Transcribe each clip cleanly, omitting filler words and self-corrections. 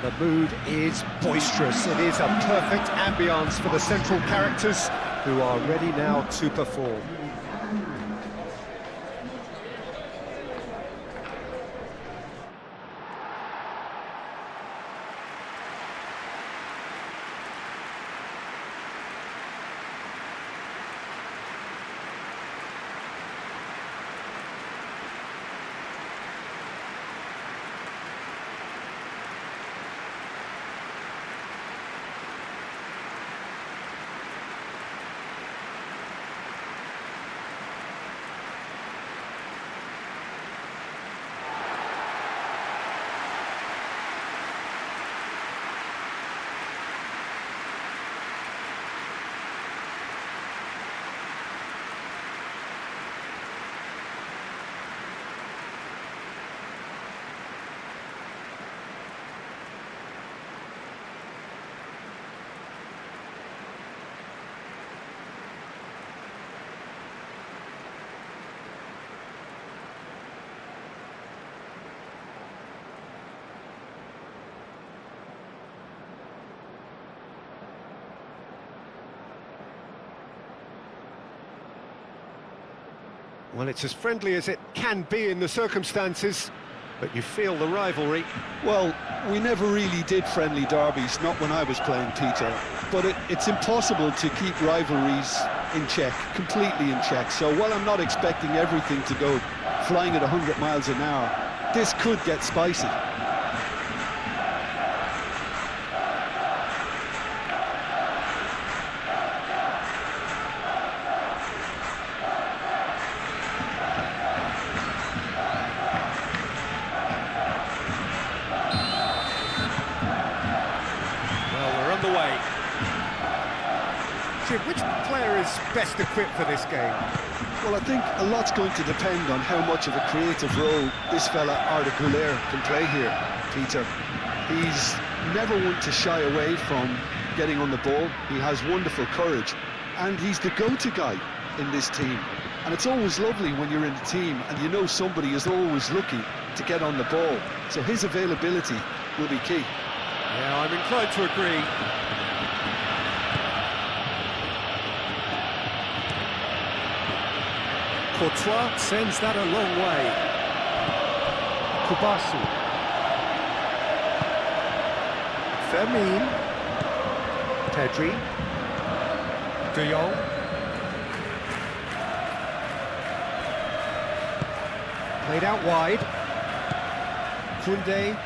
And the mood is boisterous. It is a perfect ambience for the central characters who are ready now to perform. Well, it's as friendly as it can be in the circumstances, but you feel the rivalry. Well, we never really did friendly derbies, not when I was playing, Peter. But it's impossible to keep rivalries in check, completely in check. So while I'm not expecting everything to go flying at 100 miles an hour, this could get spicy. Which player is best equipped for this game? Well, I think a lot's going to depend on how much of a creative role this fella Arda Güler can play here, Peter. He's never one to shy away from getting on the ball. He has wonderful courage, and he's the go-to guy in this team. And it's always lovely when you're in a team and you know somebody is always looking to get on the ball. So his availability will be key. Yeah, I'm inclined to agree. Courtois sends that a long way. Kubasu. Fermin. Pedri. De Jong. Played out wide. Koundé.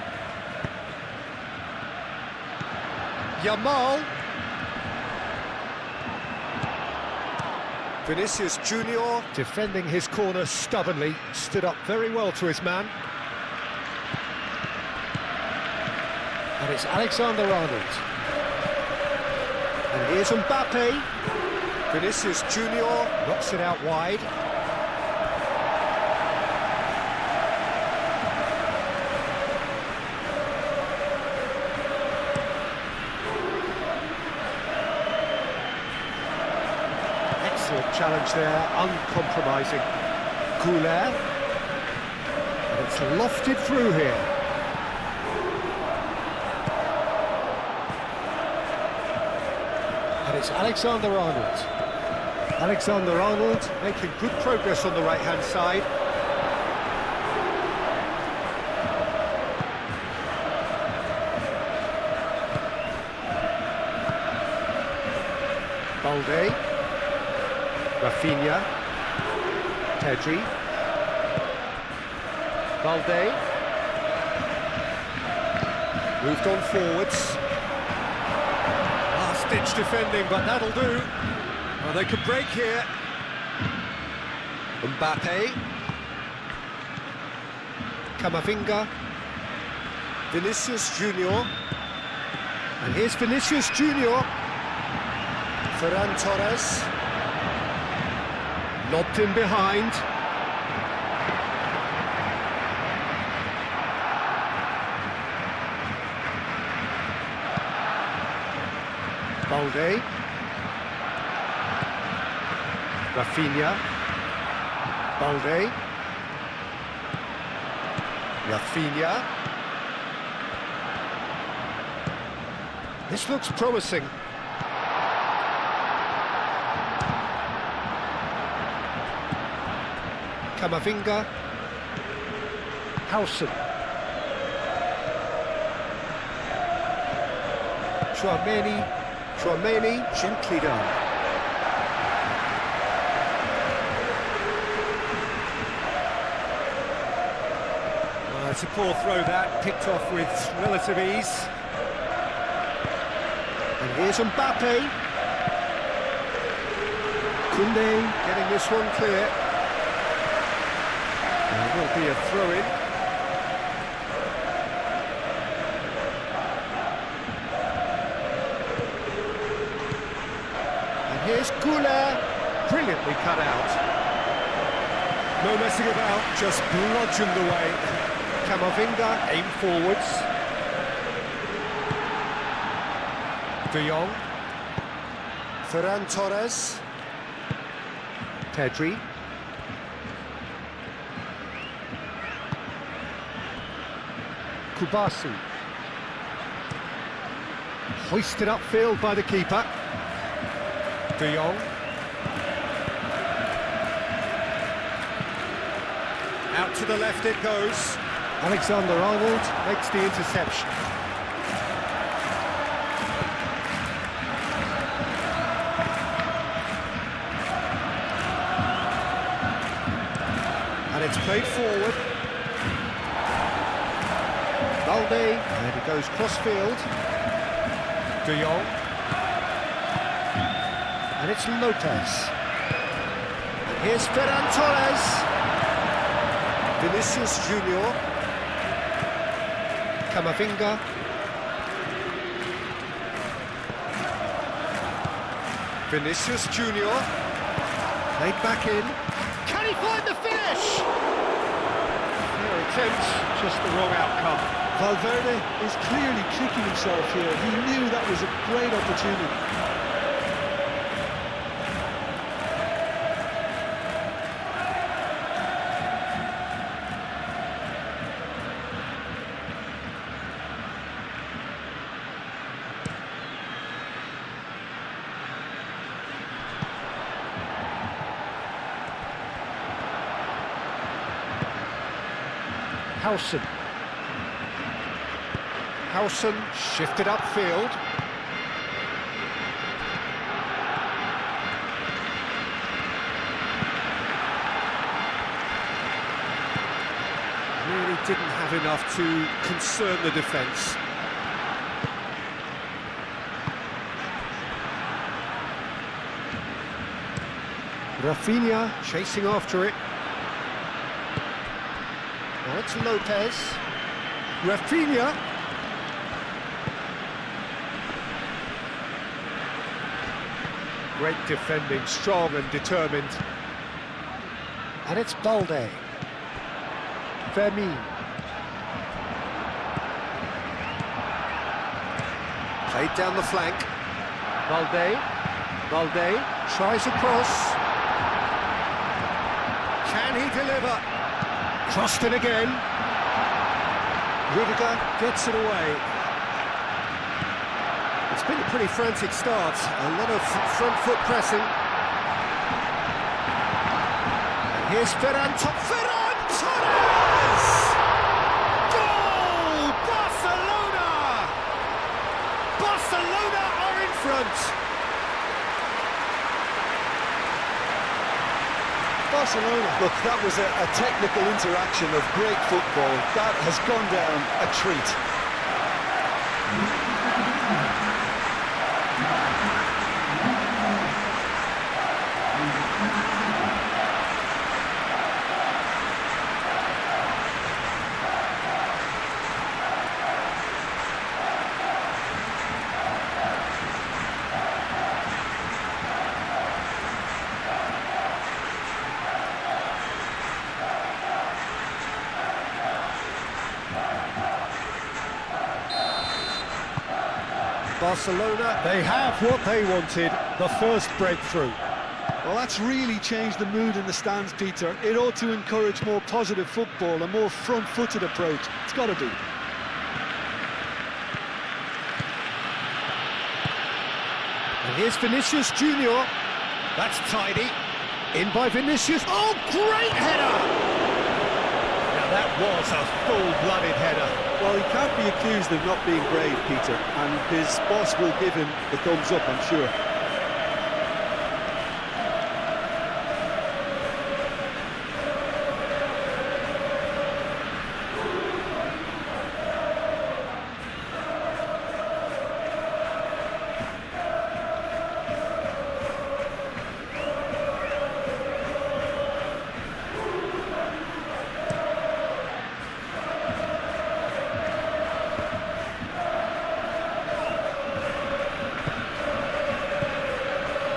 Yamal. Vinicius Junior, defending his corner stubbornly, stood up very well to his man. And it's Alexander-Arnold. And here's Mbappe. Vinicius Junior knocks it out wide. Challenge there, uncompromising. Güler, and it's lofted through here. And it's Alexander-Arnold. Alexander-Arnold making good progress on the right-hand side. Balde. Rafinha, Pedri, Balde, moved on forwards, last-ditch defending, but that'll do. Well, they could break here. Mbappe, Camavinga, Vinicius Junior, and here's Vinicius Junior, Ferran Torres. Lobbed in behind. Balde. Rafinha. Balde. Rafinha. This looks promising. Camavinga. Howson. Chouameni, gently done. It's a poor throw that, picked off with relative ease. And here's Mbappe. Koundé getting this one clear. There will be a throw-in. And here's Goulet, brilliantly cut out. No messing about, just bludgeoned away. Camavinga, aim forwards. De Jong. Ferran Torres. Pedri. Kubasi. Hoisted upfield by the keeper. De Jong. Out to the left it goes. Alexander-Arnold makes the interception. And it's played forward. Balde, and it goes cross-field. De Jong. And it's Lopez. And here's Ferran Torres. Vinicius Junior. Camavinga. Vinicius Junior. Played back in. Can he find the finish? Fair attempt, just the wrong outcome. Valverde is clearly kicking himself here. He knew that was a great opportunity. Howson shifted upfield. Really didn't have enough to concern the defence. Rafinha chasing after it. Now it's Lopez. Rafinha. Great defending, strong and determined. And it's Balde. Fermin. Played down the flank. Balde tries a cross. Can he deliver? Crossed in again. Rudiger gets it away. It's been a pretty frantic start, a lot of front foot pressing. And here's Ferran Torres! Goal! Barcelona! Barcelona are in front! Barcelona, look, that was a technical interaction of great football. That has gone down a treat. Barcelona, they have what they wanted, the first breakthrough. Well, that's really changed the mood in the stands, Peter. It ought to encourage more positive football, a more front-footed approach. It's got to be. Here's Vinicius Junior. That's tidy. In by Vinicius. Oh, great header! Now that was a full-blooded header. Well, he can't be accused of not being brave, Peter, and his boss will give him the thumbs up, I'm sure.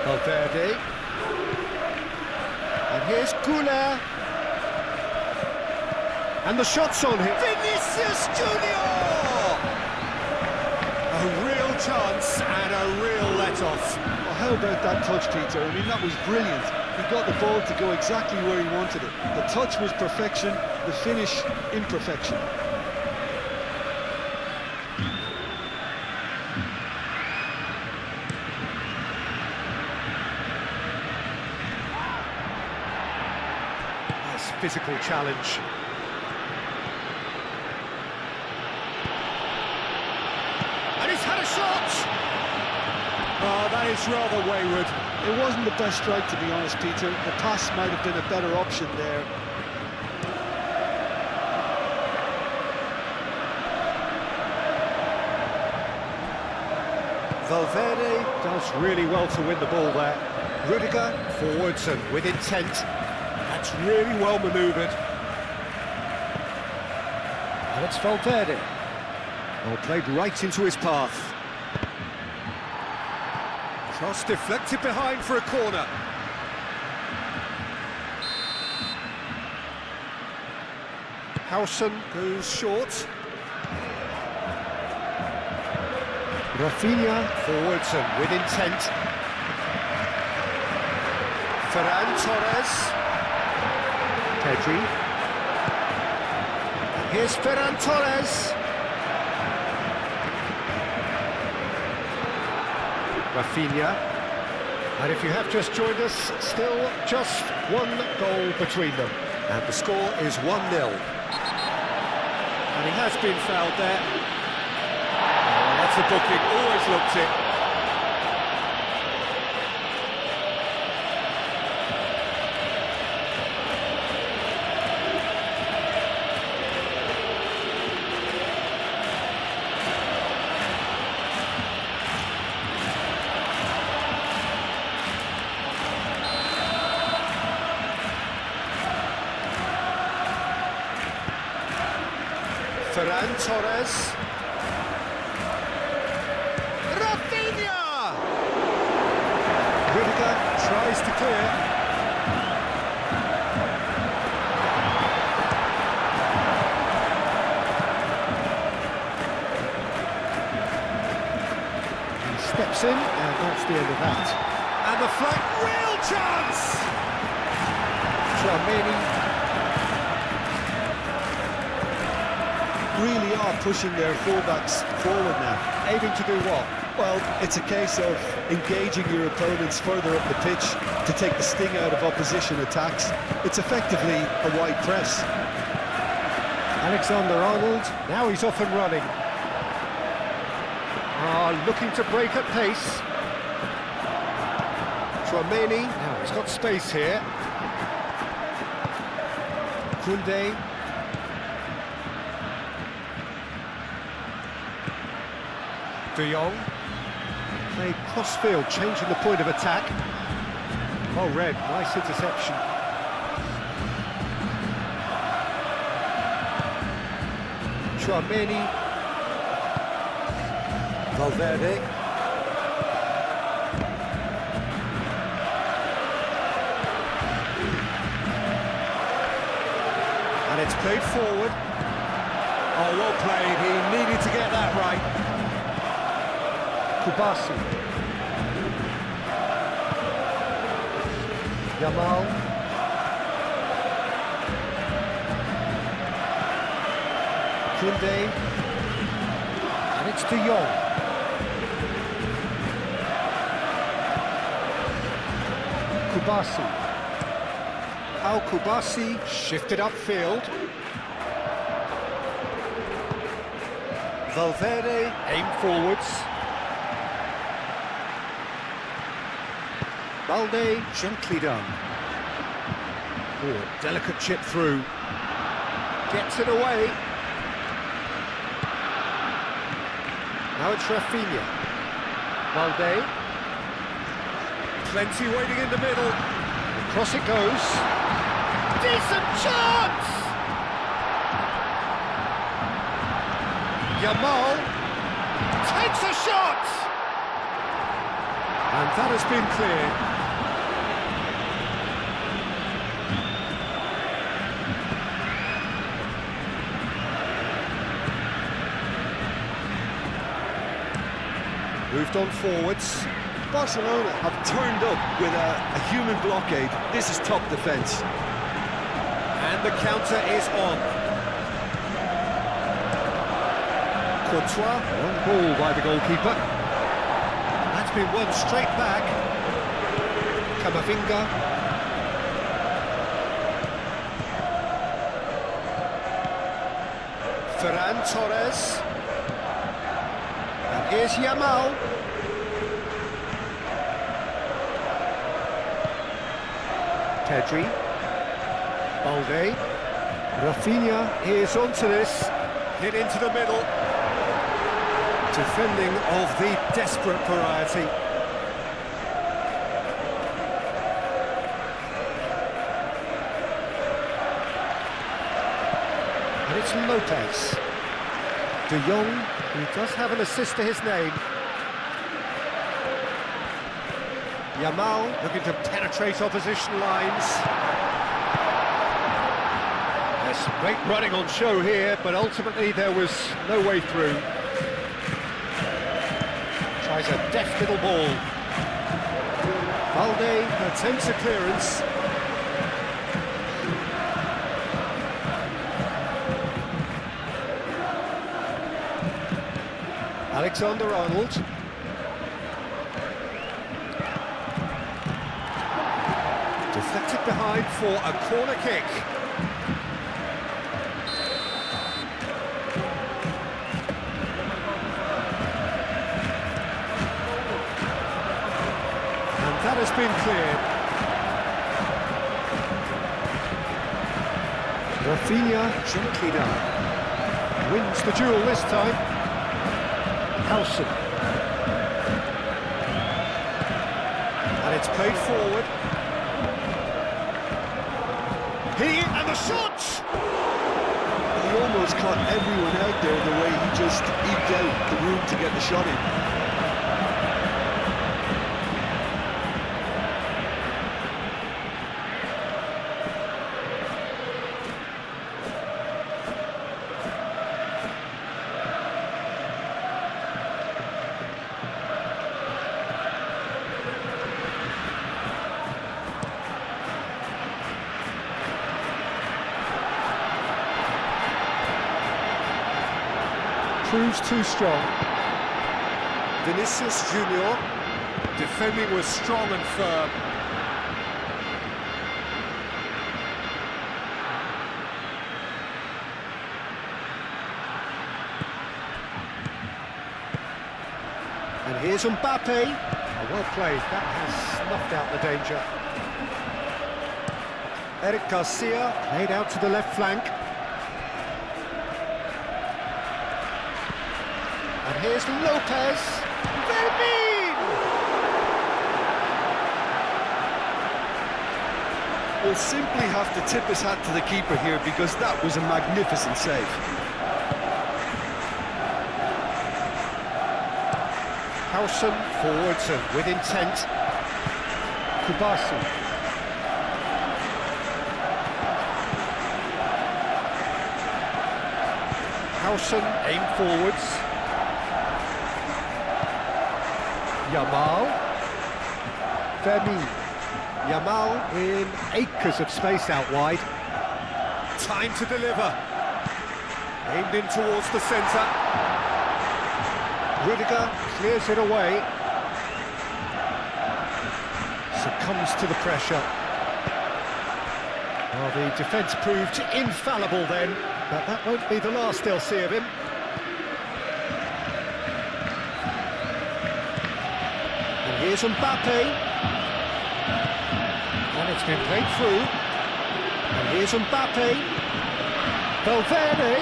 Valverde. And here's Goulet. And the shot's on him. Vinicius Junior! A real chance and a real let-off. Well, how about that touch, Peter? I mean, that was brilliant. He got the ball to go exactly where he wanted it. The touch was perfection, the finish imperfection. Physical challenge. And he's had a shot! Oh, that is rather wayward. It wasn't the best strike, to be honest, Peter. The pass might have been a better option there. Valverde does really well to win the ball there. Rudiger forwards and with intent. That's really well manoeuvred. And it's Valverde. Well, played right into his path. Cross deflected behind for a corner. Howson goes short. Rafinha forwards and with intent. Ferran Torres. Pedri. Here's Ferran Torres. Rafinha. And if you have just joined us, still just one goal between them. And the score is 1-0. And he has been fouled there. Oh, that's a booking, always looked it. Ferran Torres. Rafinha! Rudiger tries to clear. He steps in, and that's the end of that. And the flank, real chance! Tchouaméni. Really are pushing their fullbacks forward now. Aiming to do what? Well, it's a case of engaging your opponents further up the pitch to take the sting out of opposition attacks. It's effectively a wide press. Alexander-Arnold, now he's off and running. Looking to break at pace. Tchouaméni, now he's got space here. Koundé. De Jong. Played cross-field, changing the point of attack. Oh, Red, nice interception. Tchouaméni. Valverde. And it's played forward. Oh, well played. He needed to get that right. Kubasi. Yamal. Koundé. And it's De Jong. Kubasi. Al Kubasi shifted upfield. Valverde aimed forwards. Balde gently done. Oh, a delicate chip through. Gets it away. Now it's Rafinha. Balde. Plenty waiting in the middle. Across it goes. Decent chance! Yamal takes a shot! And that has been cleared. Moved on forwards. Barcelona have turned up with a human blockade. This is top defence. And the counter is on. Courtois, on ball by the goalkeeper. That's been won straight back. Camavinga. Ferran Torres. And here's Yamal. Pedri. Balde. Rafinha is onto this. Hit into the middle. Defending of the desperate variety. And it's Lopez. De Jong, who does have an assist to his name. Yamal looking to penetrate opposition lines. There's some great running on show here, but ultimately there was no way through. Tries a deft little ball. Balde attempts a clearance. Alexander-Arnold. Deflected behind for a corner kick. And that has been cleared. Rafinha gently done. Wins the duel this time. Howson. And it's played forward. And the shot! He almost caught everyone out there the way he just eked out the room to get the shot in. Proves too strong. Vinicius Junior. Defending was strong and firm. And here's Mbappe. Oh, well played. That has snuffed out the danger. Eric Garcia played out to the left flank. And here's Lopez. Vermin! We'll simply have to tip his hat to the keeper here because that was a magnificent save. Howson forwards and with intent. Kubasi. Howson aimed forwards. Yamal. Vermin. Yamal in acres of space out wide. Time to deliver. Aimed in towards the centre. Rudiger clears it away. succumbs to the pressure. Well, the defence proved infallible then, but that won't be the last they'll see of him. And here's Mbappe. And it's been played through. And here's Mbappe. Valverde.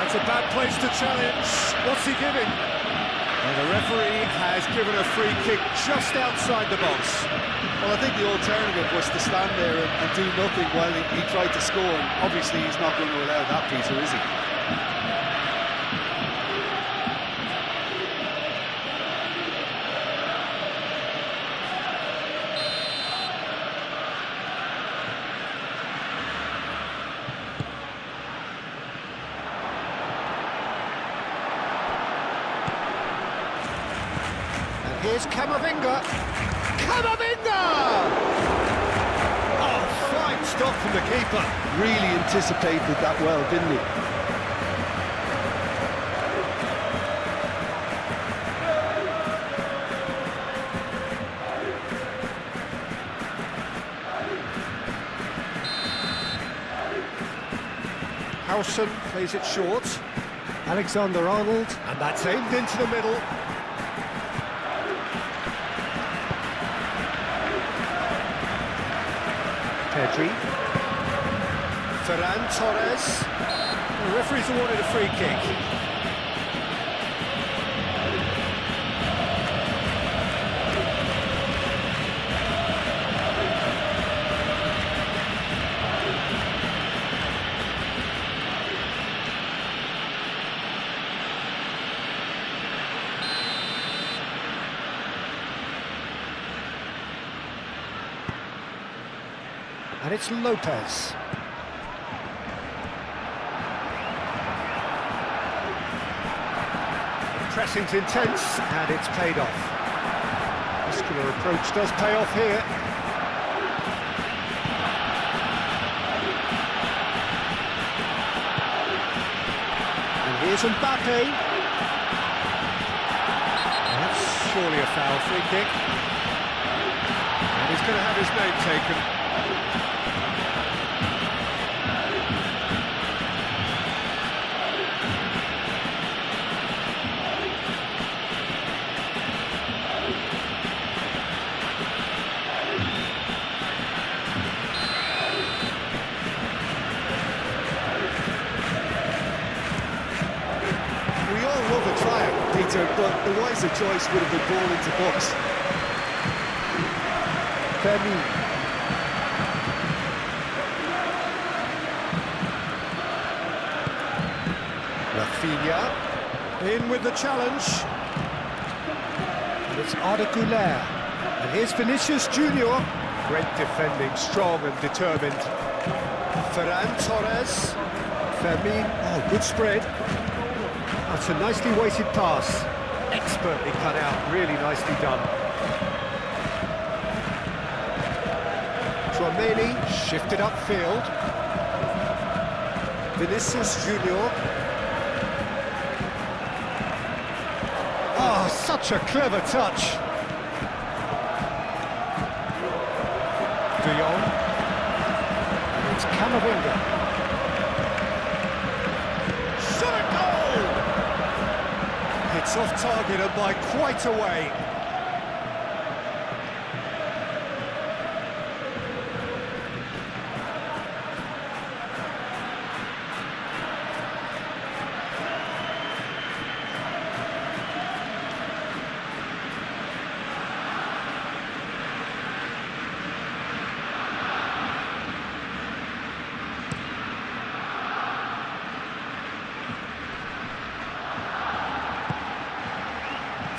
That's a bad place to challenge. What's he giving? Well, the referee has given a free kick just outside the box. Well, I think the alternative was to stand there and do nothing while he tried to score. And obviously, he's not going to allow that, Peter, is he? Here's Camavinga. Camavinga! Oh, fine stop from the keeper. Really anticipated that well, didn't he? Howson plays it short. Alexander-Arnold. And that's aimed into the middle. Pedri. Ferran Torres. The referee's awarded a free kick. And it's Lopez. Pressing's intense, and it's paid off. Muscular approach does pay off here. And here's Mbappe. That's surely a foul free kick. And he's going to have his name taken. Peter, but the wiser choice would have been ball into box. Femi. Rafinha in with the challenge. And it's Arda Güler. And here's Vinicius Junior. Great defending, strong and determined. Ferran Torres. Femi. Oh, good spread. That's a nicely weighted pass. Expertly cut out, really nicely done. Tchouaméni shifted upfield. Vinicius Junior. Oh, such a clever touch. De Jong. And it's Camavinga. It's off target and by quite a way.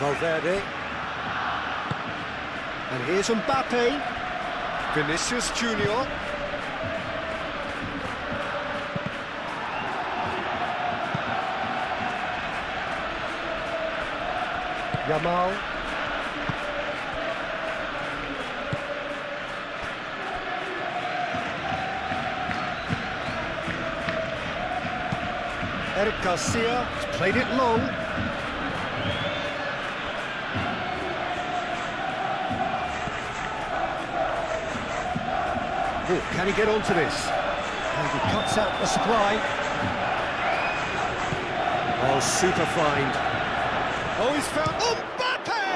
Valverde. And here's Mbappe. Vinicius Junior. Yamal. Eric Garcia has played it long. Oh, can he get onto this? And he cuts out the supply. Oh, super find. Oh, he's found Mbappe!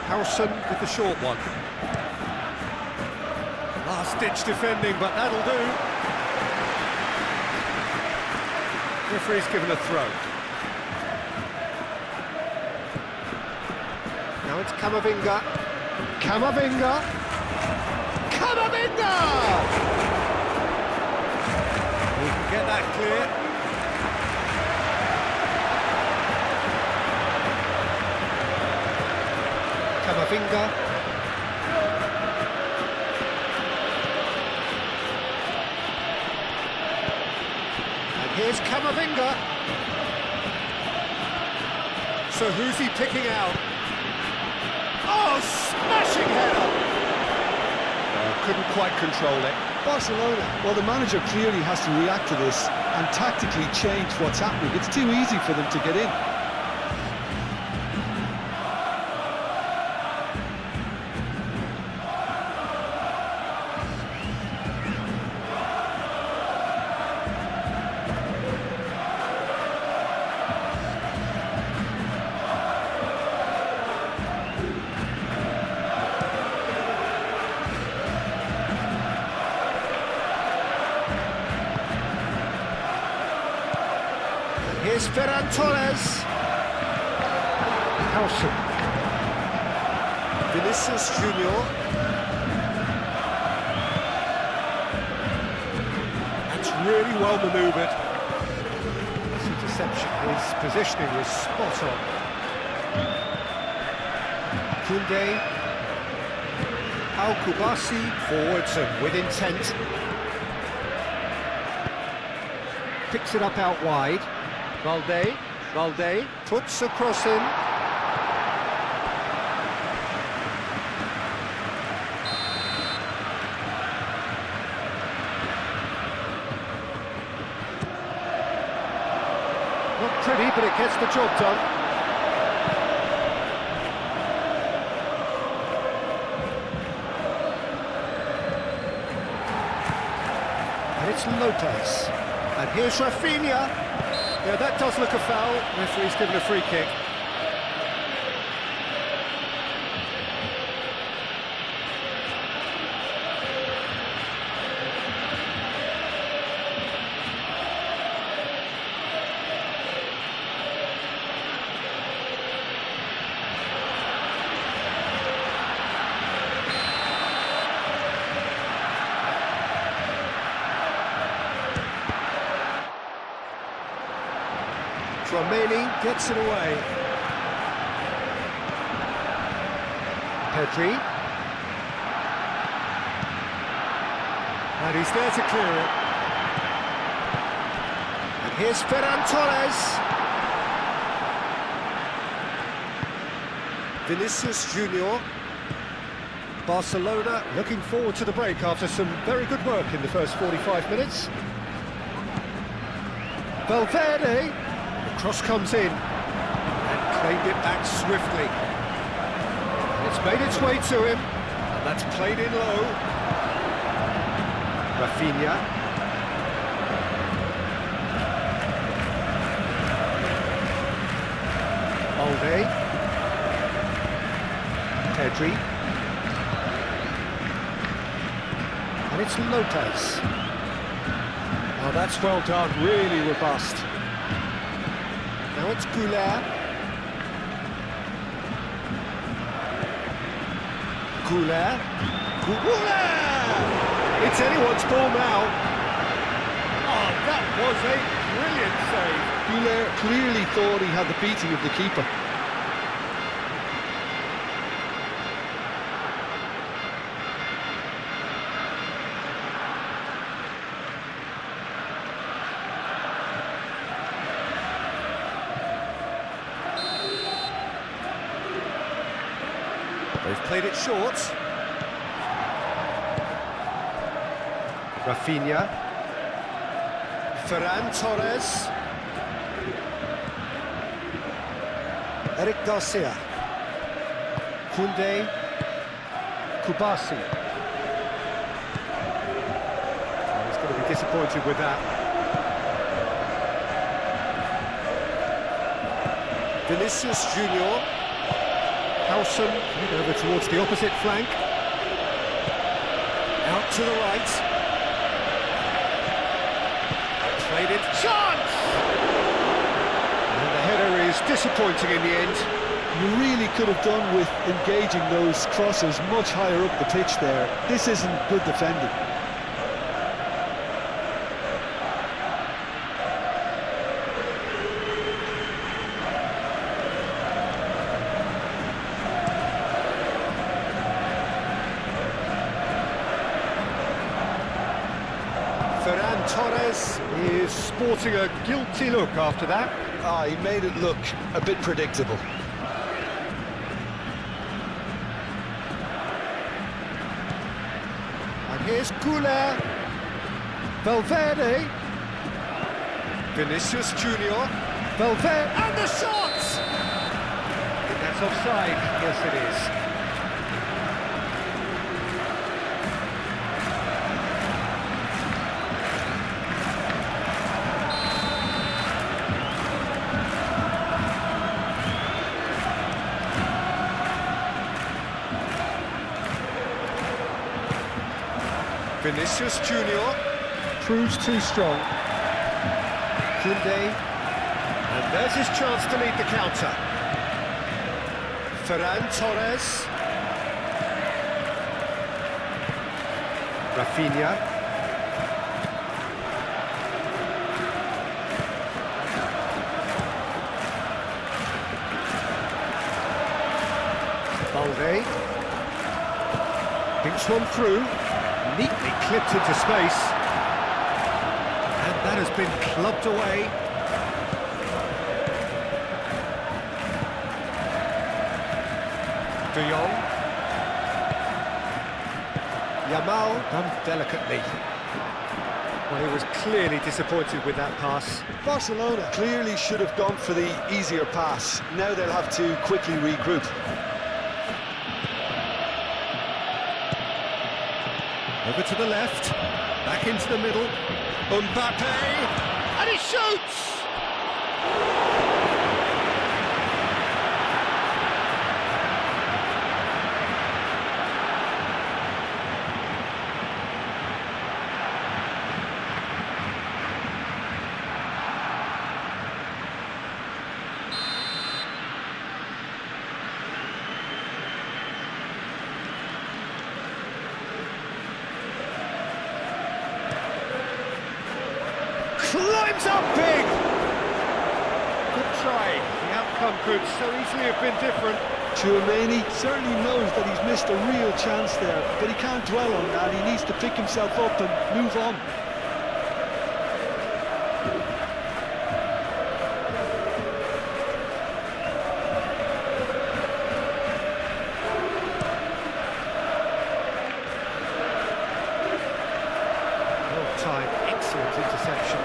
Harrison with the short one. Last-ditch defending, but that'll do. Referee's given a throw. Now it's Camavinga. Camavinga! Camavinga! We can get that clear. Camavinga. And here's Camavinga. So who's he picking out? Oh, smashing header! Couldn't quite control it. Barcelona, well, the manager clearly has to react to this and tactically change what's happening. It's too easy for them to get in. Here's Ferran Torres. Howson. Vinicius Junior. That's really well manoeuvred. This interception, his positioning was spot on. Koundé. Al-Kubasi forwards and with intent. Picks it up out wide. Valde puts a cross in. Not pretty, but it gets the job done. And it's Lopez. And here's Rafinha. Yeah, that does look a foul. Referee's given a free kick. Romani gets it away. Pedri. And he's there to clear it. And here's Ferran Torres. Vinicius Junior. Barcelona looking forward to the break after some very good work in the first 45 minutes. Valverde. Cross comes in and claimed it back swiftly. It's made its way to him, and that's played in low. Rafinha. Alde. Pedri. And it's Lopez. Oh, that's well done, really robust. Now it's Goulart. Goulart. It's anyone's ball now. Oh, that was a brilliant save. Goulart clearly thought he had the beating of the keeper. They've played it short. Rafinha. Ferran Torres. Eric Garcia. Koundé. Kubasi. He's going to be disappointed with that. Vinicius Junior. Howson over towards the opposite flank. Out to the right. Played it. Chance! And the header is disappointing in the end. You really could have done with engaging those crosses much higher up the pitch there. This isn't good defending. Ferran Torres is sporting a guilty look after that. He made it look a bit predictable. And here's Güler. Valverde. Vinicius Junior. Valverde. And the shot! I think that's offside. Yes, it is. Vinicius Junior proves too strong. Koundé, and there's his chance to lead the counter. Ferran Torres. Rafinha. Balde. Thinks one through. Neatly clipped into space, and that has been clubbed away. De Jong. Yamal done delicately. Well, he was clearly disappointed with that pass. Barcelona clearly should have gone for the easier pass. Now they'll have to quickly regroup. Over to the left, back into the middle, Mbappe, and he shoots! Climbs up big! Good try. The outcome could so easily have been different. Tchouaméni certainly knows that he's missed a real chance there, but he can't dwell on that. He needs to pick himself up and move on. Well-timed, excellent interception.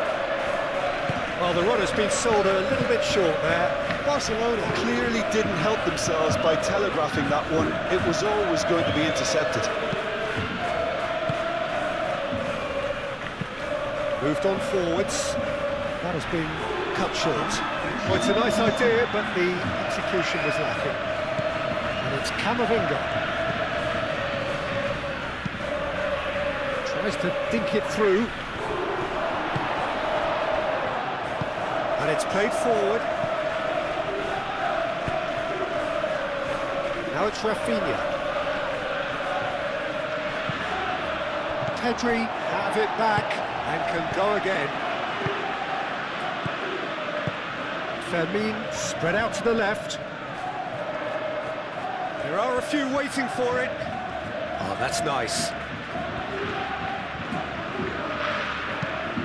Well, the run has been sold a little bit short there. Barcelona clearly didn't help themselves by telegraphing that one. It was always going to be intercepted. Moved on forwards. That has been cut short. Well, it's a nice idea, but the execution was lacking. And it's Camavinga. Tries to dink it through. And it's played forward. Now it's Rafinha. Pedri out of it back and can go again. Fermin spread out to the left. There are a few waiting for it. Oh, that's nice.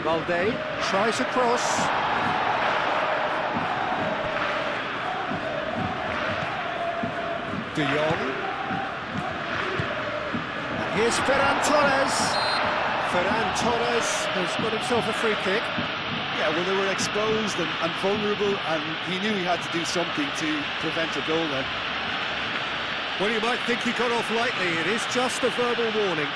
Balde tries a cross. De Jong. Here's Ferran Torres. Ferran Torres has got himself a free kick. Yeah, well, they were exposed and vulnerable, and he knew he had to do something to prevent a goal then. Well, you might think he got off lightly. It is just a verbal warning.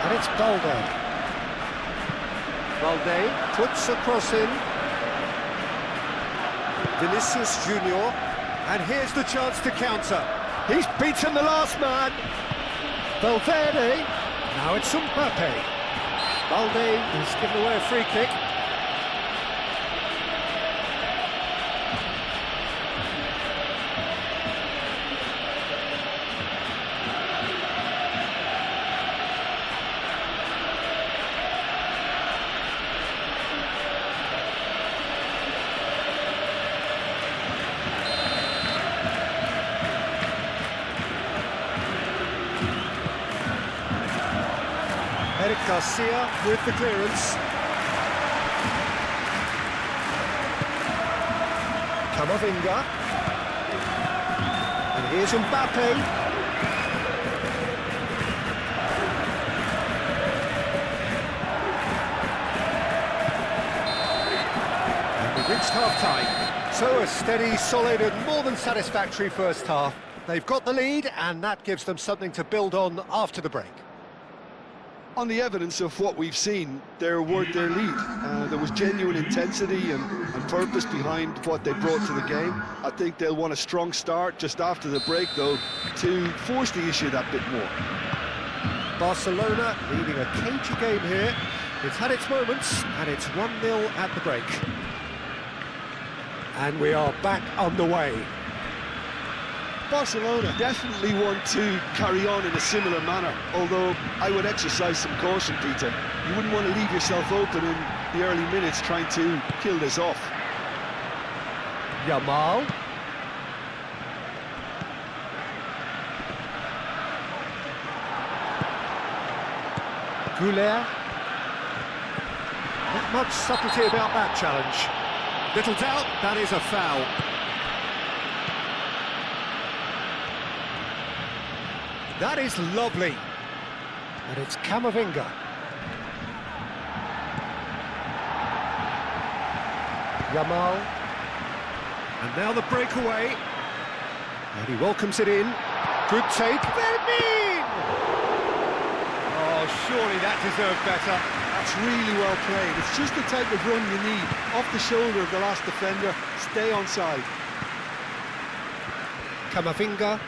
And it's Balde. Balde puts a cross in. Vinicius Junior. And here's the chance to counter. He's beaten the last man. Valverde. Now it's Mbappe. Balde has given away a free kick. Garcia with the clearance. Camavinga. And here's Mbappe. And we've reached half-time. So a steady, solid and more than satisfactory first half. They've got the lead and that gives them something to build on after the break. On the evidence of what we've seen, they're worth their lead. There was genuine intensity and purpose behind what they brought to the game. I think they'll want a strong start just after the break, though, to force the issue that bit more. Barcelona leading a cagey game here. It's had its moments, and it's 1-0 at the break. And we are back underway. Barcelona definitely want to carry on in a similar manner, although I would exercise some caution, Peter. You wouldn't want to leave yourself open in the early minutes trying to kill this off. Yamal. Goulet. Not much subtlety about that challenge. Little doubt, that is a foul. That is lovely. And it's Camavinga. Yamal. And now the breakaway. And he welcomes it in. Good take. Fermin! Oh, surely that deserved better. That's really well played. It's just the type of run you need. Off the shoulder of the last defender. Stay onside. Camavinga.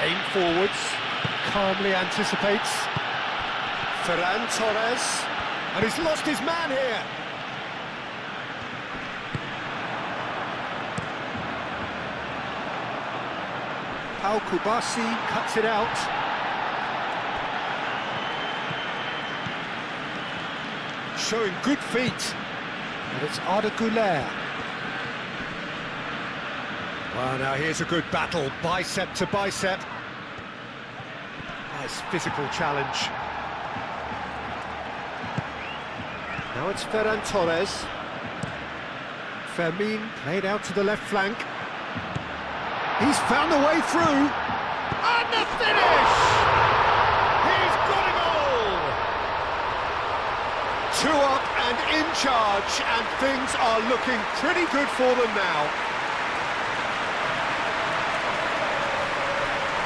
Aim forwards, calmly anticipates. Ferran Torres, and he's lost his man here. Pau Kubasi cuts it out. Showing good feet. And it's Arda Güler. Well, now here's a good battle, bicep to bicep. Nice physical challenge. Now it's Ferran Torres. Fermin played out to the left flank. He's found a way through. And the finish! He's got a goal! 2 up and in charge, and things are looking pretty good for them now.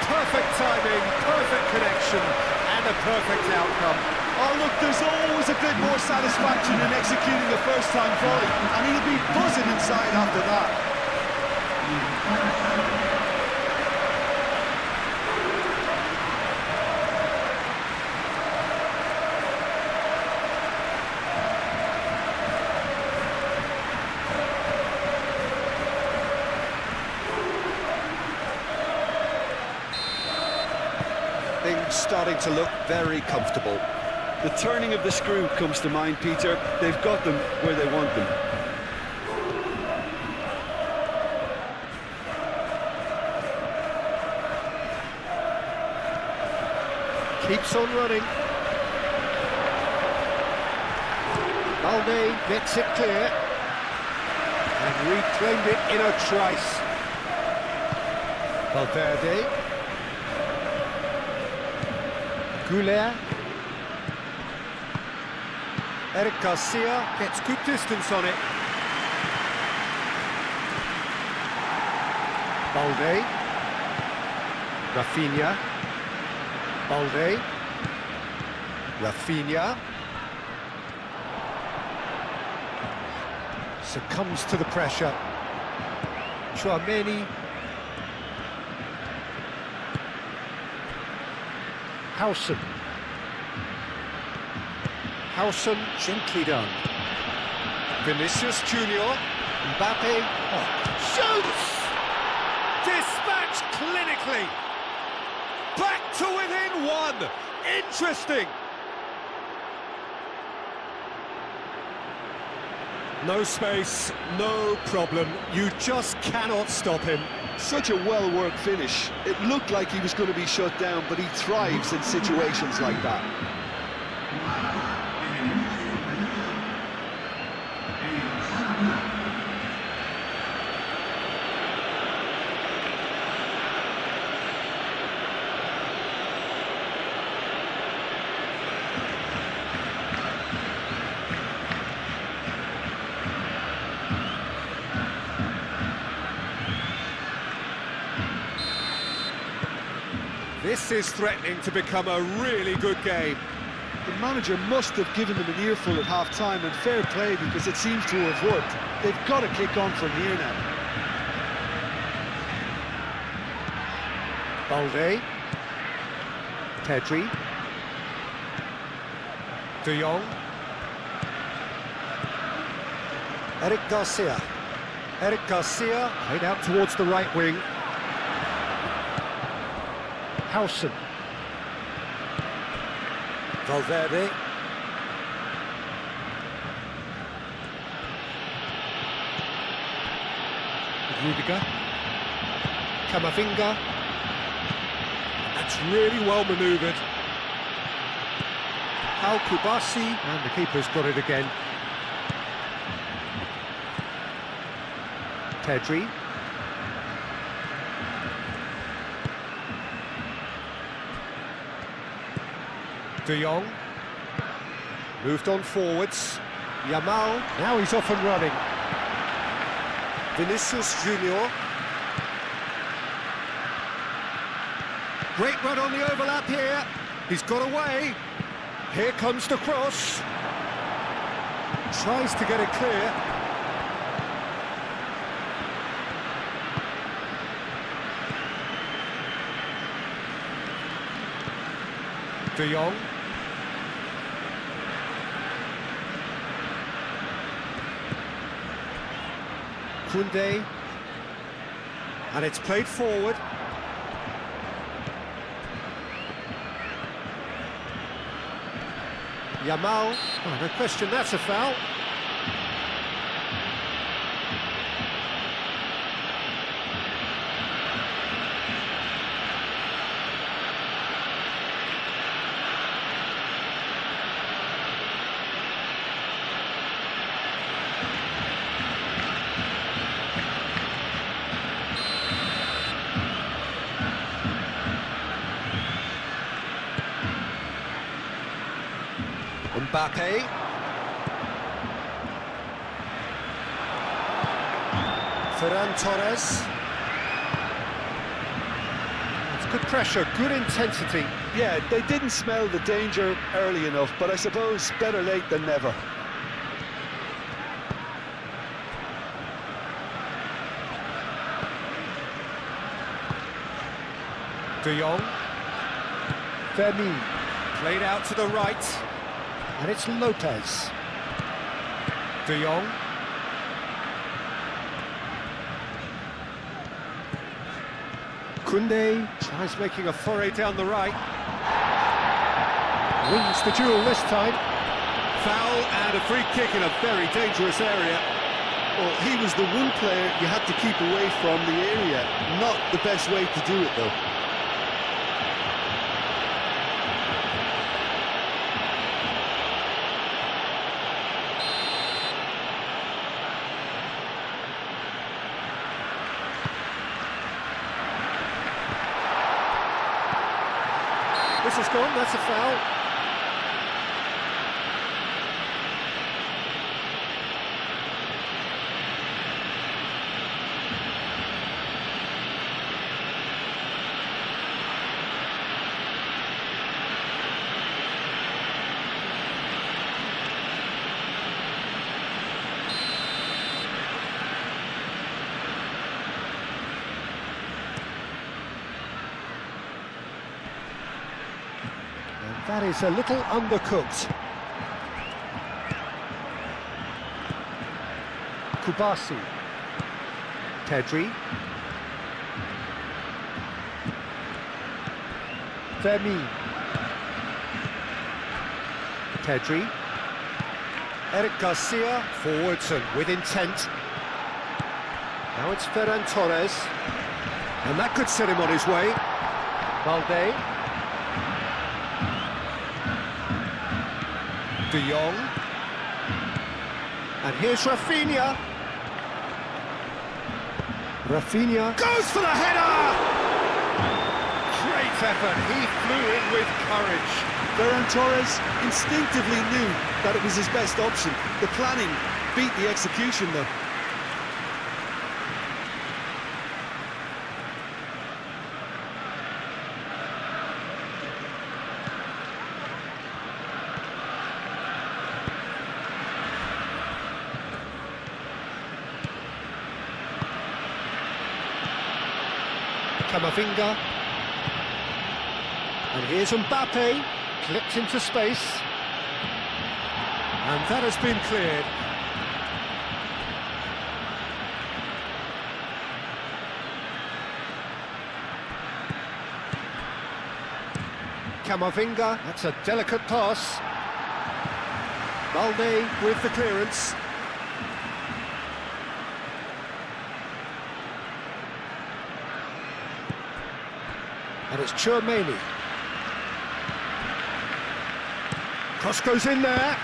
Perfect timing, perfect connection, and a perfect outcome. Oh, look, there's always a bit more satisfaction in executing a first-time volley, and he'll be buzzing inside after that. Things starting to look very comfortable. The turning of the screw comes to mind, Peter. They've got them where they want them. Keeps on running. Balde gets it clear. And reclaimed it in a trice. Valverde. Goulet. Eric Garcia gets good distance on it. Balde. Rafinha. Balde. Rafinha. Succumbs to the pressure. Chouameni. Howson. Howson, gently done. Vinicius Junior. Mbappe. Oh, shoots! Dispatched clinically. Back to within one. Interesting. No space, no problem. You just cannot stop him. Such a well-worked finish. It looked like he was going to be shut down, but he thrives in situations like that. This is threatening to become a really good game. The manager must have given them an earful at half-time, and fair play, because it seems to have worked. They've got to kick on from here now. Balde. Pedri. De Jong. Eric Garcia. Eric Garcia played out towards the right wing. Howson. Valverde. Rudiger. Camavinga. That's really well manoeuvred. Al Kubasi, and the keeper's got it again. Pedri. De Jong. Moved on forwards. Yamal. Now he's off and running. Vinicius Junior. Great run on the overlap here. He's got away. Here comes the cross. Tries to get it clear. De Jong. Koundé. And it's played forward. Yamal. Oh, no question, that's a foul. Mbappe. Ferran Torres. It's good pressure, good intensity. Yeah, they didn't smell the danger early enough, but I suppose better late than never. De Jong. Fermin. Played out to the right. And it's Lopez. De Jong. Koundé tries making a foray down the right. Wins the duel this time. Foul and a free kick in a very dangerous area. Well, he was the one player you had to keep away from the area. Not the best way to do it, though. has gone, that's a foul. That is a little undercooked. Kubasi. Pedri. Fermin. Pedri. Eric Garcia, forwards and with intent. Now it's Ferran Torres. And that could set him on his way. Valde. De Jong, and here's Rafinha. Rafinha goes for the header! Great effort, he flew in with courage. Ferran Torres instinctively knew that it was his best option. The planning beat the execution though. Camavinga, and here's Mbappe, clipped into space, and that has been cleared. Camavinga, that's a delicate pass. Valde with the clearance. And it's Chouameni. Cross goes in there.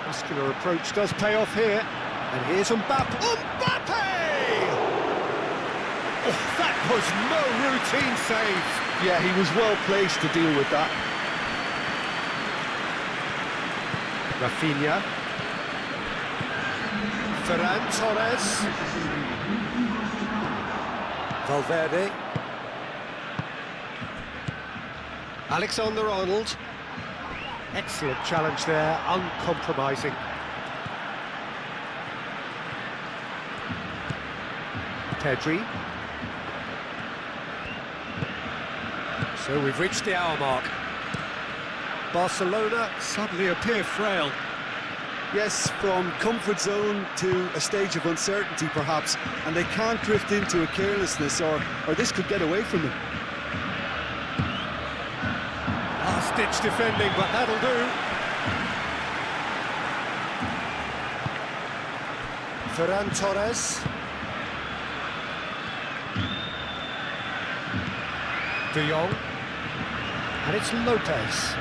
Muscular approach does pay off here. And here's Mbappe. Mbappe! Oh, that was no routine save. Yeah, he was well placed to deal with that. Rafinha. Ferran Torres. Valverde. Alexander-Arnold. Excellent challenge there, uncompromising. Pedri. So we've reached the hour mark. Barcelona suddenly appear frail. Yes, from comfort zone to a stage of uncertainty perhaps, and they can't drift into a carelessness or this could get away from them. Last-ditch defending, but that'll do. Ferran Torres. De Jong. And it's Lopez.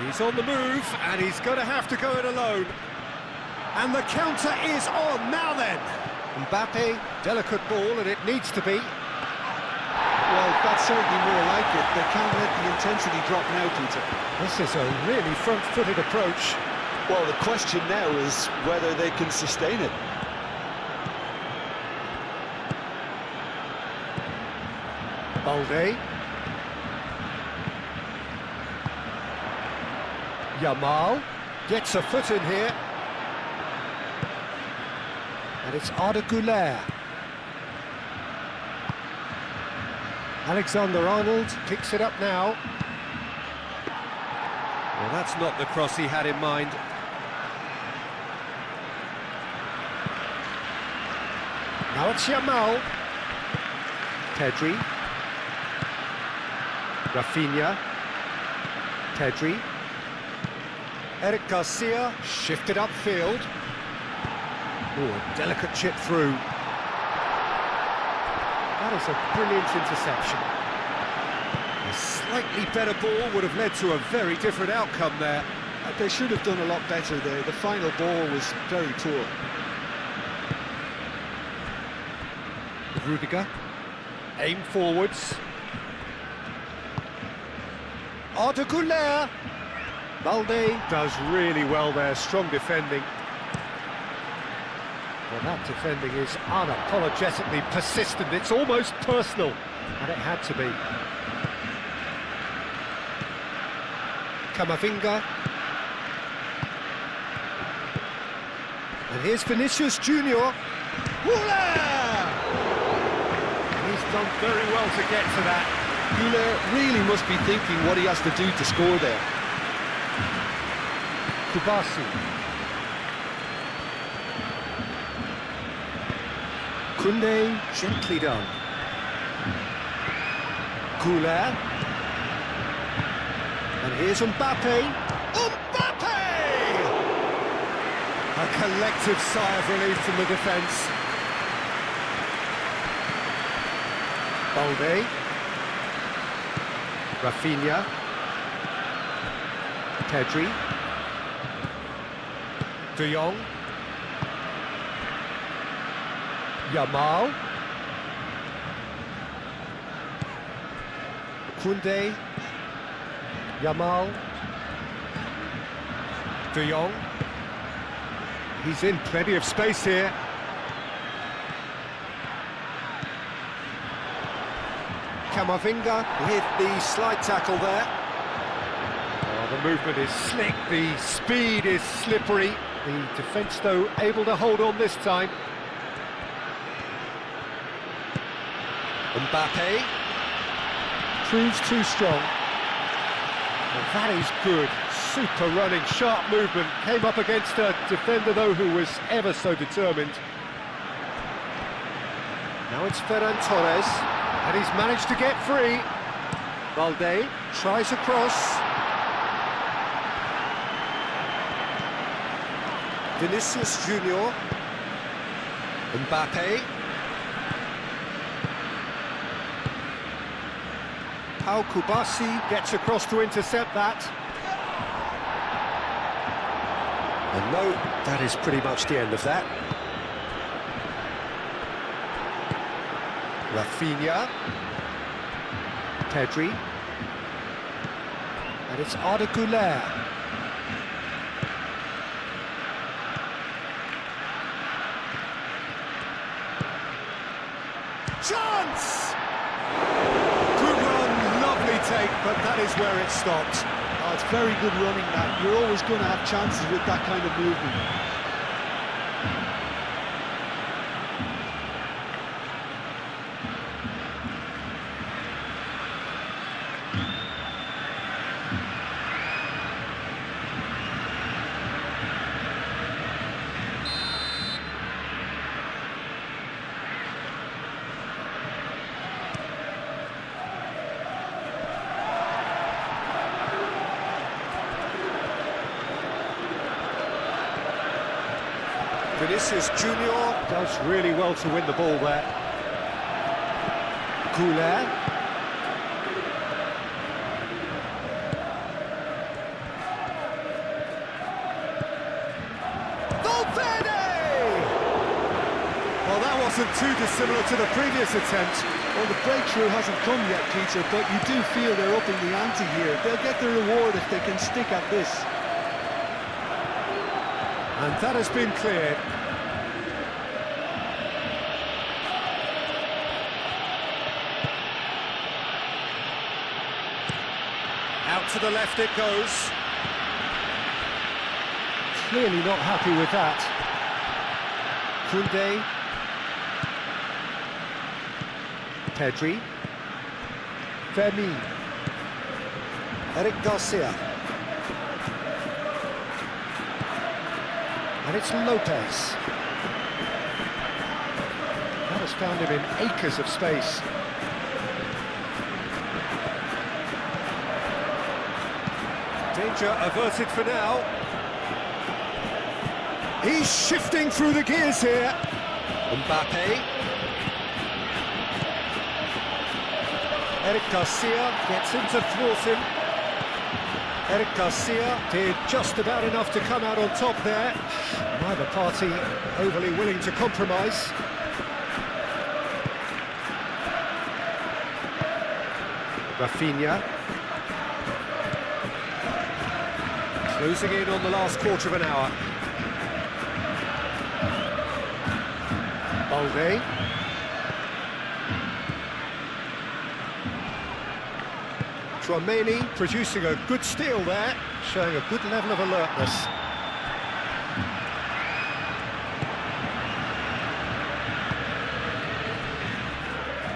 He's on the move, and he's going to have to go it alone. And the counter is on, now then. Mbappe, delicate ball, and it needs to be. Well, that's certainly more like it. They can't let the intensity drop now, Peter. This is a really front-footed approach. Well, the question now is whether they can sustain it. Balde. Yamal gets a foot in here. And it's Arda Güler. Alexander-Arnold picks it up now. Well, that's not the cross he had in mind. Now it's Yamal. Pedri. Rafinha. Pedri. Eric Garcia shifted upfield. Oh, a delicate chip through. That is a brilliant interception. A slightly better ball would have led to a very different outcome there. They should have done a lot better there. The final ball was very poor. Rudiger, aim forwards. Arda Güler. Balde does really well there, strong defending. Well, that defending is unapologetically persistent, it's almost personal, and it had to be. Camavinga. And here's Vinicius Junior. Güler! He's done very well to get to that. Güler really must be thinking what he has to do to score there. Kubasi. Koundé, gently done. Güler. And here's Mbappe. Mbappe! A collective sigh of relief from the defence. Balde. Rafinha. Pedri. De Jong. Yamal. Koundé. Yamal. De Jong. He's in plenty of space here. Camavinga with the slide tackle there. Oh, the movement is slick, the speed is slippery. The defence, though, able to hold on this time. Mbappe proves too strong. Well, that is good. Super running, sharp movement. Came up against a defender, though, who was ever so determined. Now it's Ferran Torres, and he's managed to get free. Balde tries a cross. Vinicius Junior. Mbappe. Pau Kubasi gets across to intercept that. And no, that is pretty much the end of that. Rafinha. Pedri. And it's Arda Güler. Chance! Good run, lovely take, but that is where it stopped. Oh, it's very good running, that. You're always going to have chances with that kind of movement. Vinicius Junior does really well to win the ball there. Güler. Valverde! Well, that wasn't too dissimilar to the previous attempt. Well, the breakthrough hasn't come yet, Peter, but you do feel they're upping the ante here. They'll get the reward if they can stick at this. And that has been cleared. Out to the left it goes. Clearly not happy with that. Koundé. Pedri. Fermin. Eric Garcia. And it's Lopez. That has found him in acres of space. Danger averted for now. He's shifting through the gears here. Mbappe. Eric Garcia gets in to thwart him. Eric Garcia did just about enough to come out on top there. Neither party overly willing to compromise. Rafinha. Closing in on the last quarter of an hour. Balde. Tchouaméni producing a good steal there, showing a good level of alertness.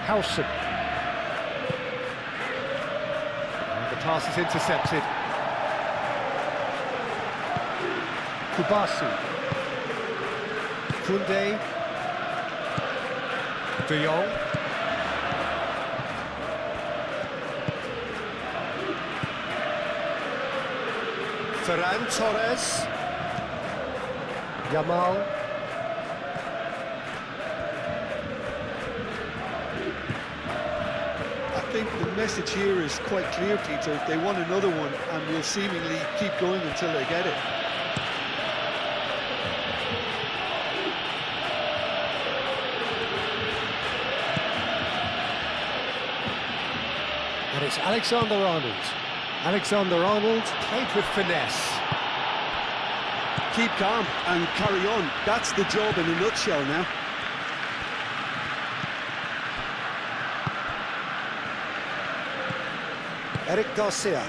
Howson. And the pass is intercepted. Kubasi. Koundé. De Jong. Ferran Torres. Yamal. I think the message here is quite clear, Peter. They want another one and will seemingly keep going until they get it. And it's Alexander-Arnold. Alexander-Arnold played with finesse. Keep calm and carry on. That's the job in a nutshell now. Eric Garcia.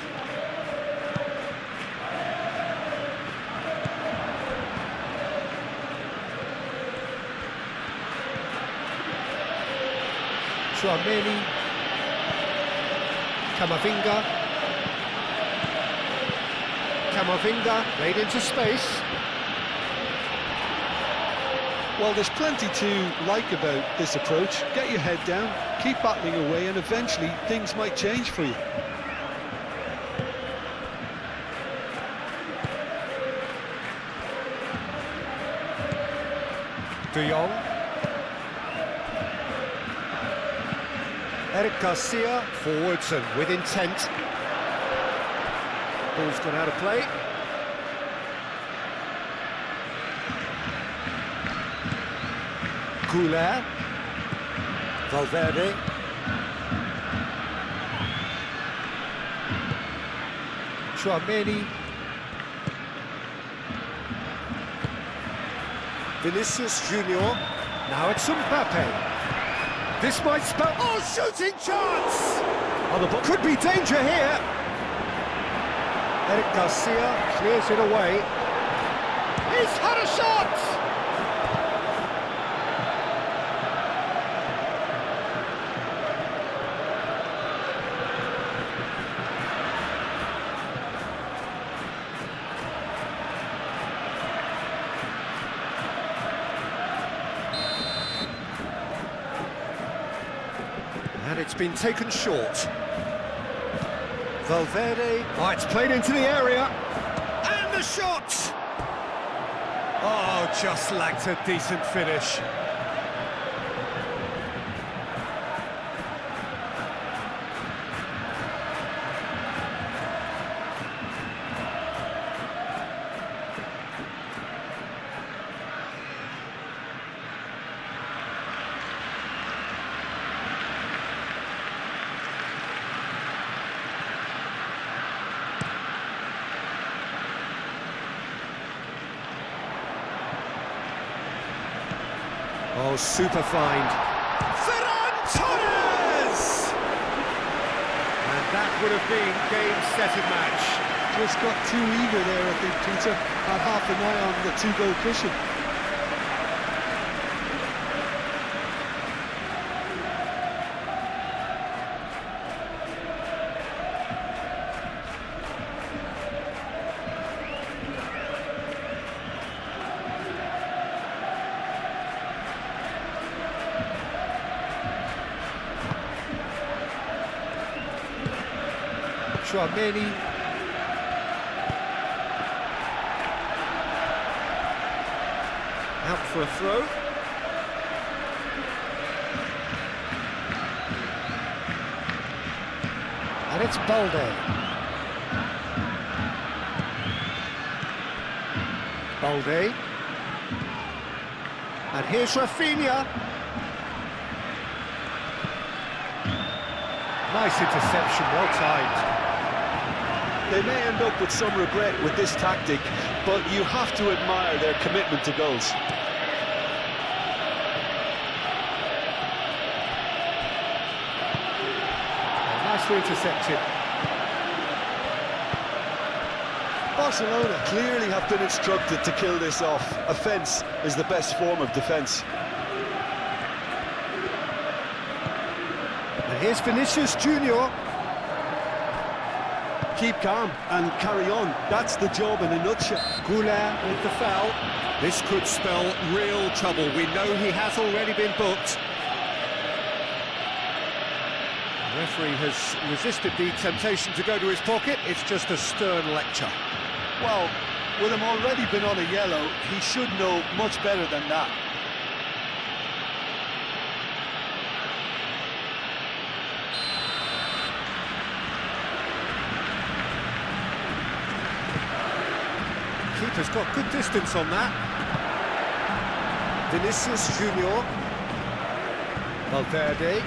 Tchouaméni. Camavinga. Camavinga laid into space. Well, there's plenty to like about this approach. Get your head down, keep battling away, and eventually things might change for you. De Jong. Eric Garcia forwards and with intent. Ball's gone out of play. Goulet. Valverde. Tchouaméni. Vinicius Junior. Now it's Mbappe. This might spell... Oh, shooting chance! Oh, the ball could be danger here. Eric Garcia clears it away. He's had a shot! And it's been taken short. Valverde. Oh, it's played into the area. And the shot! Oh, just lacked a decent finish. Oh, super find. Ferran Torres! And that would have been game, set and match. Just got too eager there, I think, Peter. Had half an eye on the two-goal cushion. Tchouaméni. Out for a throw. And it's Balde. Balde. And here's Rafinha. Nice interception, well timed. They may end up with some regret with this tactic, but you have to admire their commitment to goals. Nicely intercepted. Barcelona clearly have been instructed to kill this off. Offence is the best form of defence. And here's Vinicius Junior. Keep calm and carry on. That's the job in a nutshell. Goulart with the foul. This could spell real trouble. We know he has already been booked. The referee has resisted the temptation to go to his pocket. It's just a stern lecture. Well, with him already been on a yellow, he should know much better than that. Keeper's got good distance on that. Vinicius Junior. Valverde.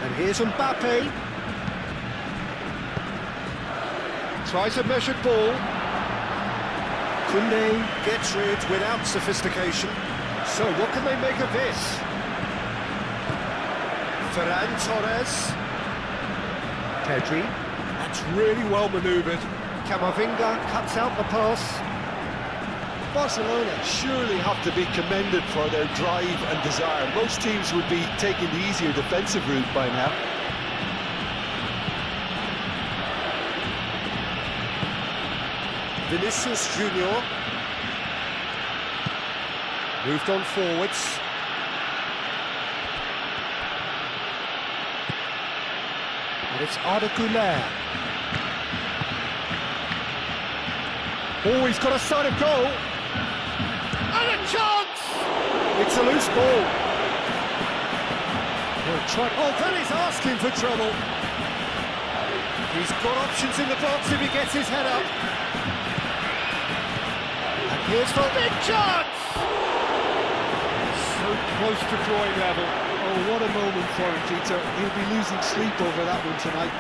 And here's Mbappe. Tries a measured ball. Koundé gets rid without sophistication. So what can they make of this? Ferran Torres. Pedri. That's really well manoeuvred. Camavinga cuts out the pass. Barcelona surely have to be commended for their drive and desire. Most teams would be taking the easier defensive route by now. Vinicius Junior. Moved on forwards. And it's Goulart. Oh, he's got a sight of goal. And a chance! It's a loose ball. Oh, then he's asking for trouble. He's got options in the box if he gets his head up. And here's for big chance! So close to drawing level. Oh, what a moment for him, Peter. He'll be losing sleep over that one tonight.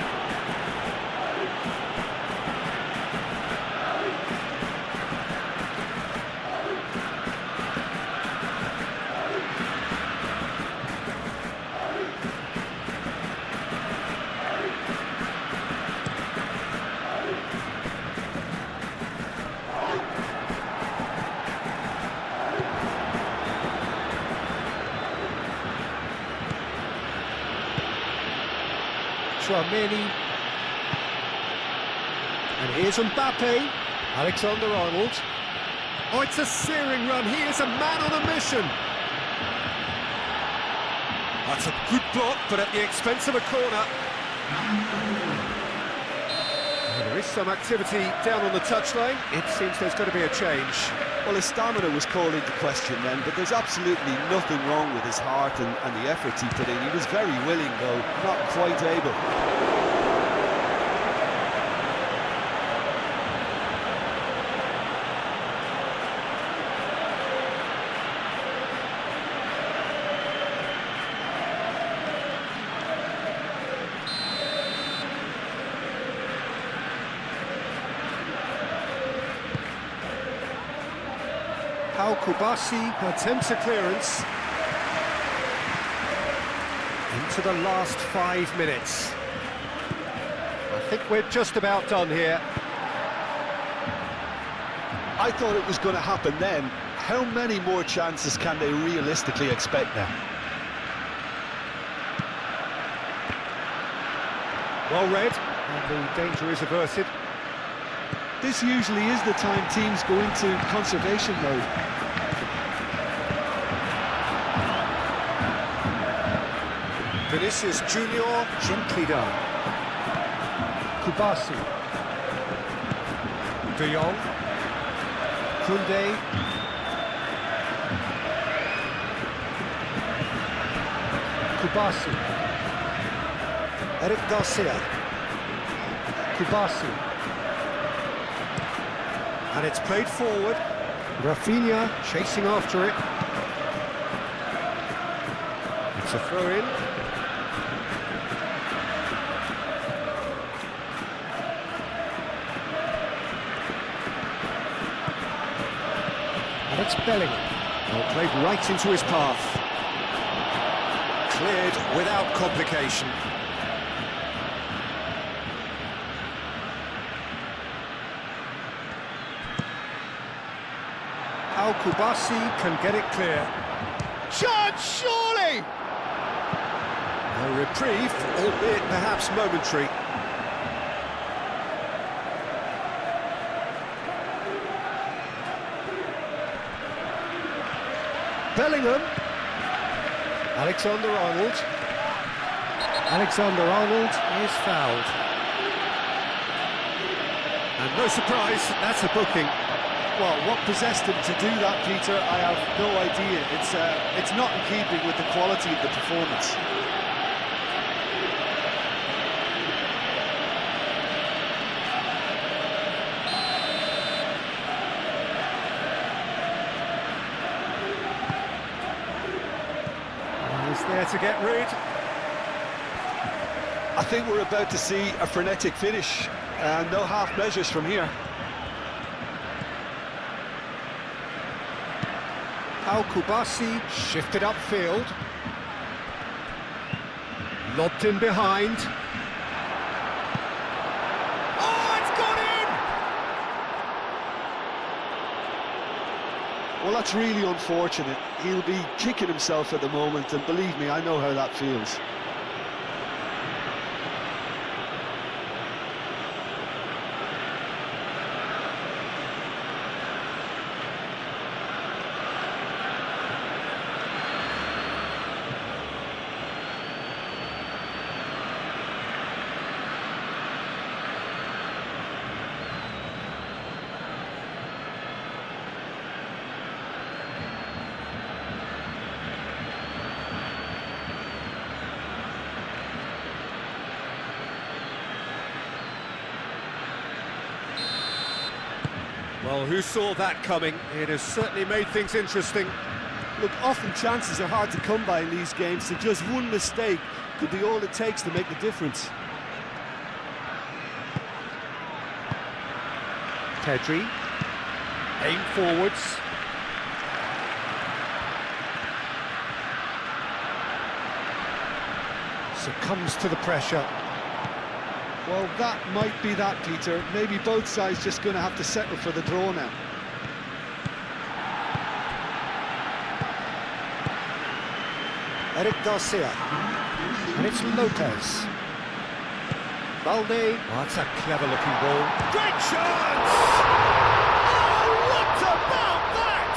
Tchouameni. And here's Mbappe. Alexander-Arnold. Oh, it's a searing run. He is a man on a mission. That's a good block, but at the expense of a corner. Well, there is some activity down on the touchline. It seems there's going to be a change. Well, his stamina was called into question then, but there's absolutely nothing wrong with his heart and the efforts he put in. He was very willing, though, not quite able. Kubasi attempts a clearance. Into the last 5 minutes. I think we're just about done here. I thought it was going to happen then. How many more chances can they realistically expect now? Well read, and the danger is averted. This usually is the time teams go into conservation mode. Vinicius Junior, gently done. Kubasi. De Jong. Koundé. Kubasi. Eric Garcia. Kubasi. And it's played forward. Rafinha chasing after it. It's a throw-in. And it's Bellingham. Well, played right into his path. Cleared without complication. Al-Kubasi can get it clear. Chance, surely! A reprieve, albeit perhaps momentary. Bellingham. Alexander-Arnold. Alexander-Arnold is fouled. And no surprise, that's a booking. Well, what possessed him to do that, Peter, I have no idea. It's not in keeping with the quality of the performance. He's there to get rid. I think we're about to see a frenetic finish, and no half measures from here. Al-Kubasi shifted upfield. Lobbed in behind. Oh, it's gone in! Well, that's really unfortunate. He'll be kicking himself at the moment, and believe me, I know how that feels. Well, who saw that coming? It has certainly made things interesting. Look, often chances are hard to come by in these games, so just one mistake could be all it takes to make the difference. Pedri, aim forwards. Succumbs to the pressure. Well, that might be that, Peter. Maybe both sides just going to have to settle for the draw now. Eric Garcia. And it's Lopez. Balde. Oh, that's a clever-looking ball. Great chance! Oh, what about that?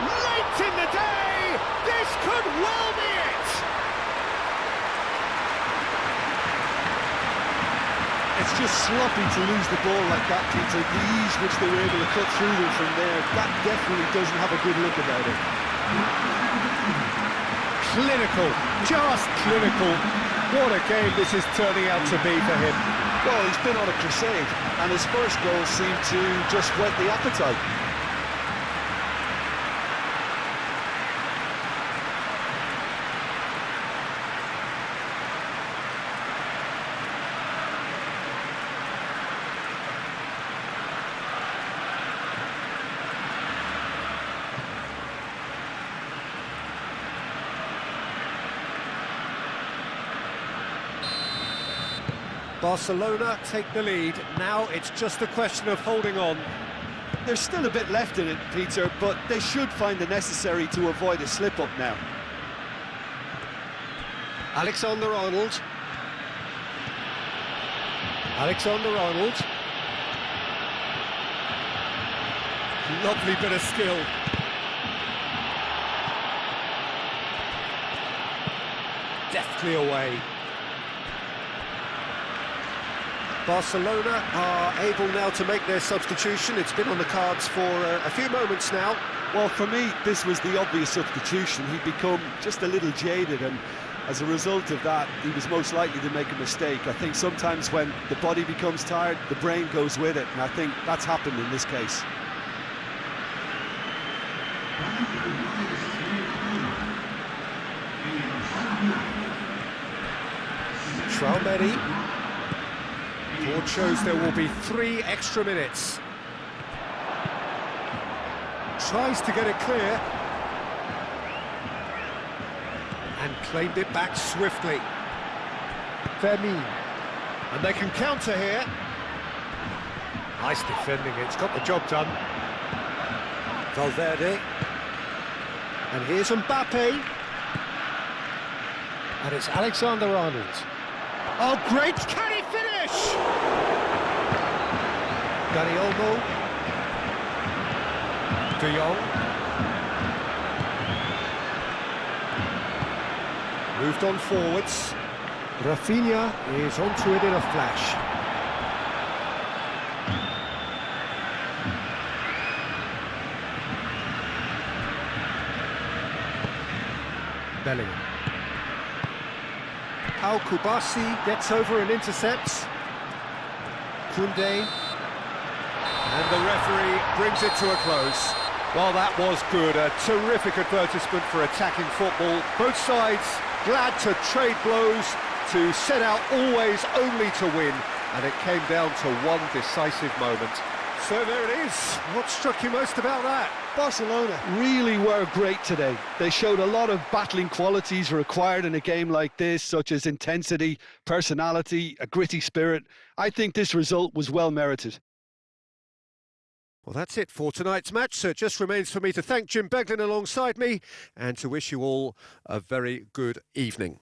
Late in the day, this could well be it! It's just sloppy to lose the ball like that, Peter. The ease which they were able to cut through them from there, that definitely doesn't have a good look about it. Clinical, just clinical. What a game this is turning out to be for him. Well, he's been on a crusade, and his first goal seemed to just whet the appetite. Barcelona take the lead. Now it's just a question of holding on. There's still a bit left in it, Peter, but they should find the necessary to avoid a slip-up now. Alexander-Arnold. Alexander-Arnold. Lovely bit of skill. Deftly away. Barcelona are able now to make their substitution. It's been on the cards for a few moments now. Well, for me, this was the obvious substitution. He'd become just a little jaded, and as a result of that, he was most likely to make a mistake. I think sometimes when the body becomes tired, the brain goes with it, and I think that's happened in this case. Traumeri. Board shows there will be 3 extra minutes. Tries to get it clear. And claimed it back swiftly. Fermin. And they can counter here. Nice defending, it's got the job done. Valverde. And here's Mbappe. And it's Alexander-Arnold. Oh, great! Can he finish? Dani Olmo. De Jong. Moved on forwards. Rafinha is onto it in a flash. Bellingham. Pau Kubasi gets over and intercepts. Koundé. And the referee brings it to a close. Well, that was good. A terrific advertisement for attacking football. Both sides glad to trade blows, to set out always only to win. And it came down to one decisive moment. So there it is. What struck you most about that? Barcelona really were great today. They showed a lot of battling qualities required in a game like this, such as intensity, personality, a gritty spirit. I think this result was well merited. Well, that's it for tonight's match, so it just remains for me to thank Jim Beglin alongside me and to wish you all a very good evening.